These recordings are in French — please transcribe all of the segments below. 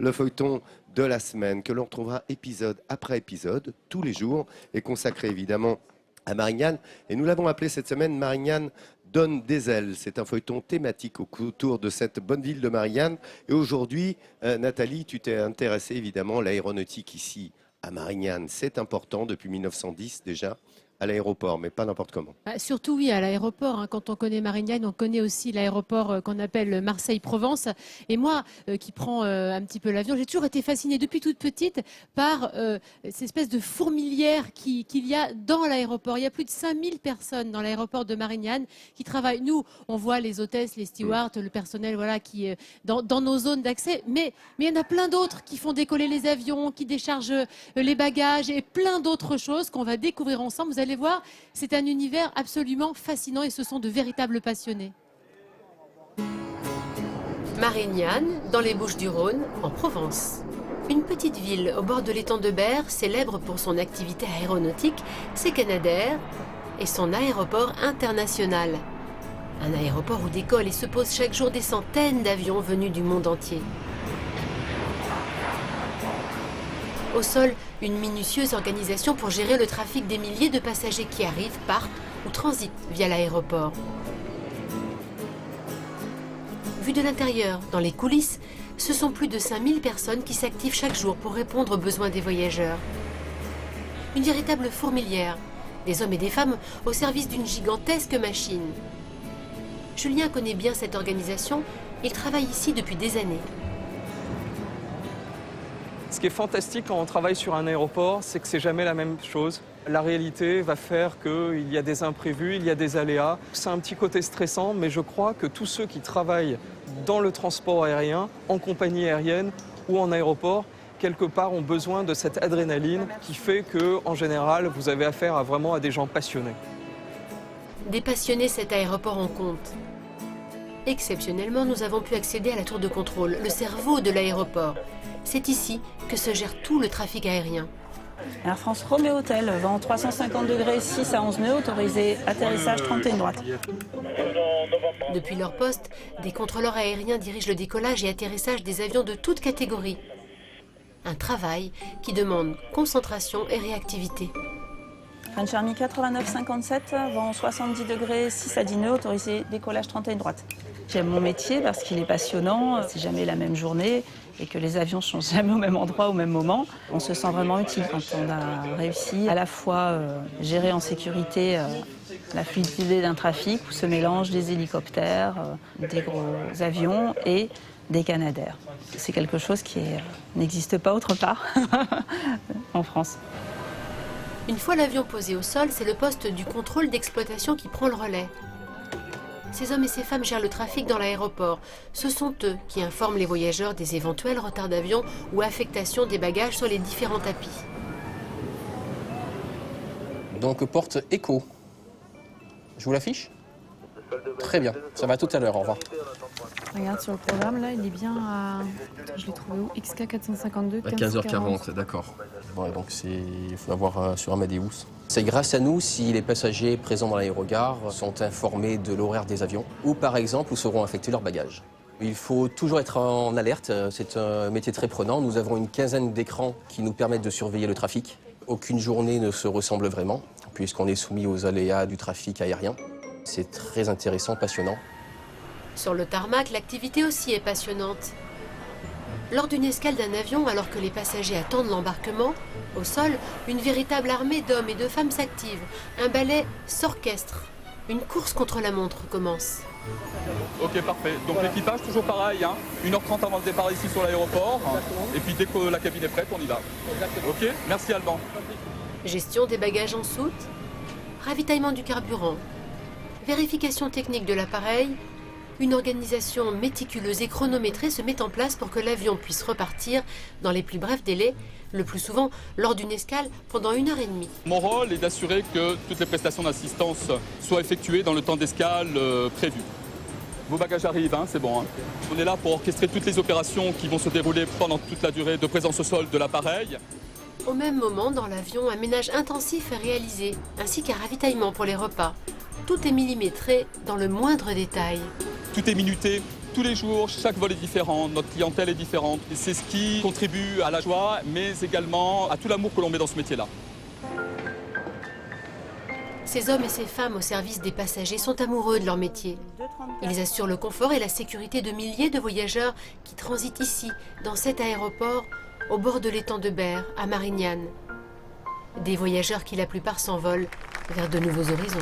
Le feuilleton de la semaine que l'on retrouvera épisode après épisode, tous les jours, est consacré évidemment à Marignane. Et nous l'avons appelé cette semaine Marignane donne des ailes. C'est un feuilleton thématique autour de cette bonne ville de Marignane. Et aujourd'hui, Nathalie, tu t'es intéressée évidemment à l'aéronautique ici à Marignane. C'est important depuis 1910 déjà. À l'aéroport, mais pas n'importe comment. Surtout oui, à l'aéroport. Quand on connaît Marignane, on connaît aussi l'aéroport qu'on appelle Marseille-Provence. Et moi, qui prends un petit peu l'avion, j'ai toujours été fascinée depuis toute petite par cette espèce de fourmilière qu'il y a dans l'aéroport. Il y a plus de 5000 personnes dans l'aéroport de Marignane qui travaillent. Nous, on voit les hôtesses, les stewards, le personnel voilà, qui est dans nos zones d'accès. Mais il y en a plein d'autres qui font décoller les avions, qui déchargent les bagages et plein d'autres choses qu'on va découvrir ensemble. Vous allez voir, c'est un univers absolument fascinant et ce sont de véritables passionnés. Marignane, dans les Bouches-du-Rhône, en Provence. Une petite ville au bord de l'étang de Berre, célèbre pour son activité aéronautique, c'est Canadair et son aéroport international. Un aéroport où décollent et se posent chaque jour des centaines d'avions venus du monde entier. Au sol, une minutieuse organisation pour gérer le trafic des milliers de passagers qui arrivent, partent ou transitent via l'aéroport. Vu de l'intérieur, dans les coulisses, ce sont plus de 5000 personnes qui s'activent chaque jour pour répondre aux besoins des voyageurs. Une véritable fourmilière, des hommes et des femmes au service d'une gigantesque machine. Julien connaît bien cette organisation, il travaille ici depuis des années. Ce qui est fantastique quand on travaille sur un aéroport, c'est que c'est jamais la même chose. La réalité va faire qu'il y a des imprévus, il y a des aléas. C'est un petit côté stressant, mais je crois que tous ceux qui travaillent dans le transport aérien, en compagnie aérienne ou en aéroport, quelque part ont besoin de cette adrénaline qui fait qu'en général, vous avez affaire à des gens passionnés. Des passionnés, cet aéroport en compte. Exceptionnellement, nous avons pu accéder à la tour de contrôle, le cerveau de l'aéroport. C'est ici que se gère tout le trafic aérien. Air France Romeo Hotel, vent 350 degrés, 6 à 11 nœuds, autorisé atterrissage 31 droite. Depuis leur poste, des contrôleurs aériens dirigent le décollage et atterrissage des avions de toutes catégories. Un travail qui demande concentration et réactivité. French Army 8957, vent 70 degrés, 6 à 10 nœuds, autorisé décollage 31 droite. J'aime mon métier parce qu'il est passionnant, c'est jamais la même journée et que les avions ne sont jamais au même endroit au même moment. On se sent vraiment utile quand on a réussi à la fois gérer en sécurité la fluidité d'un trafic où se mélangent des hélicoptères, des gros avions et des Canadair. C'est quelque chose qui n'existe pas autre part en France. Une fois l'avion posé au sol, c'est le poste du contrôle d'exploitation qui prend le relais. Ces hommes et ces femmes gèrent le trafic dans l'aéroport. Ce sont eux qui informent les voyageurs des éventuels retards d'avion ou affectation des bagages sur les différents tapis. Donc porte écho. Je vous l'affiche? Très bien, ça va tout à l'heure, au revoir. Regarde sur le programme, là, il est bien à... Je l'ai trouvé où? XK 452, À 15h40, d'accord. Ouais, donc il faut l'avoir sur Amadeus. C'est grâce à nous si les passagers présents dans l'aérogare sont informés de l'horaire des avions ou par exemple où seront affectés leurs bagages. Il faut toujours être en alerte, c'est un métier très prenant. Nous avons une quinzaine d'écrans qui nous permettent de surveiller le trafic. Aucune journée ne se ressemble vraiment puisqu'on est soumis aux aléas du trafic aérien. C'est très intéressant, passionnant. Sur le tarmac, l'activité aussi est passionnante. Lors d'une escale d'un avion, alors que les passagers attendent l'embarquement, au sol, une véritable armée d'hommes et de femmes s'active. Un ballet s'orchestre. Une course contre la montre commence. Ok, parfait. Donc l'équipage, toujours pareil, 1h30 avant le départ ici sur l'aéroport. Et puis dès que la cabine est prête, on y va. Ok, merci Alban. Gestion des bagages en soute, ravitaillement du carburant, vérification technique de l'appareil. Une organisation méticuleuse et chronométrée se met en place pour que l'avion puisse repartir dans les plus brefs délais, le plus souvent lors d'une escale pendant 1h30. Mon rôle est d'assurer que toutes les prestations d'assistance soient effectuées dans le temps d'escale prévu. Vos bagages arrivent, c'est bon. On est là pour orchestrer toutes les opérations qui vont se dérouler pendant toute la durée de présence au sol de l'appareil. Au même moment, dans l'avion, un ménage intensif est réalisé, ainsi qu'un ravitaillement pour les repas. Tout est millimétré dans le moindre détail. Tout est minuté Tous les jours, chaque vol est différent, notre clientèle est différente. Et c'est ce qui contribue à la joie, mais également à tout l'amour que l'on met dans ce métier-là. Ces hommes et ces femmes au service des passagers sont amoureux de leur métier. Ils assurent le confort et la sécurité de milliers de voyageurs qui transitent ici, dans cet aéroport, au bord de l'étang de Berre, à Marignane. Des voyageurs qui, la plupart, s'envolent vers de nouveaux horizons.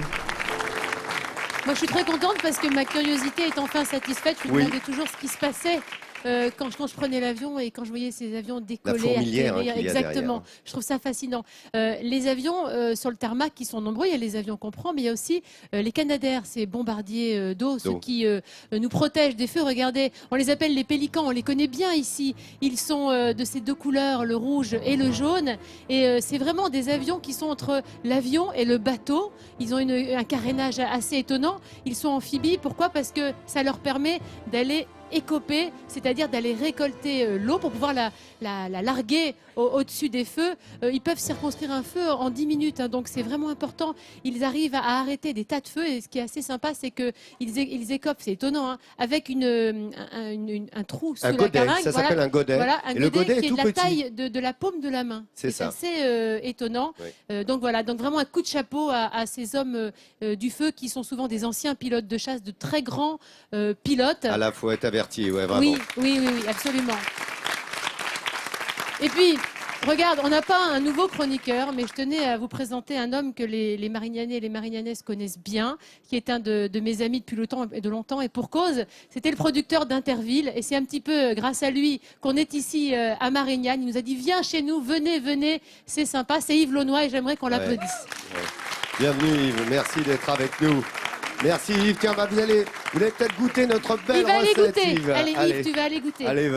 Moi, je suis très contente parce que ma curiosité est enfin satisfaite. Je me demandais toujours ce qui se passait quand je prenais l'avion et quand je voyais ces avions décoller. La fourmilière atterrir. qu'il y a Exactement. derrière. Je trouve ça fascinant. Les avions sur le tarmac qui sont nombreux, il y a les avions qu'on prend, mais il y a aussi les Canadair, ces bombardiers d'eau, ceux qui nous protègent des feux. Regardez, on les appelle les pélicans, on les connaît bien ici. Ils sont de ces deux couleurs, le rouge et le jaune. Et c'est vraiment des avions qui sont entre l'avion et le bateau. Ils ont un carénage assez étonnant. Ils sont amphibies. Pourquoi? Parce que ça leur permet d'aller écoper, c'est-à-dire d'aller récolter l'eau pour pouvoir la larguer au-dessus des feux. Ils peuvent circonscrire un feu en 10 minutes, hein, donc c'est vraiment important. Ils arrivent à arrêter des tas de feux et ce qui est assez sympa, c'est qu'ils écopent, c'est étonnant, hein, avec un trou sous la godet, caringue. ça s'appelle un godet. Voilà, un Et le godet qui est est tout de la petit. taille de la paume de la main. C'est ça. assez étonnant. Oui. Donc voilà, donc vraiment un coup de chapeau à ces hommes du feu qui sont souvent des anciens pilotes de chasse, de très grands pilotes. À la fois être averti, ouais, vraiment. Oui, absolument. Et puis, regarde, on n'a pas un nouveau chroniqueur, mais je tenais à vous présenter un homme que les Marignanais et les Marignanaises connaissent bien, qui est un de mes amis depuis longtemps, et pour cause, c'était le producteur d'Interville, et c'est un petit peu grâce à lui qu'on est ici à Marignane. Il nous a dit, viens chez nous, venez, c'est sympa, c'est Yves Launois, et j'aimerais qu'on l'applaudisse. Ouais. Bienvenue Yves, merci d'être avec nous. Merci Yves, tiens, vous allez peut-être goûter notre belle Il va aller recette goûter. Yves. Allez, Yves, tu vas aller goûter. Allez,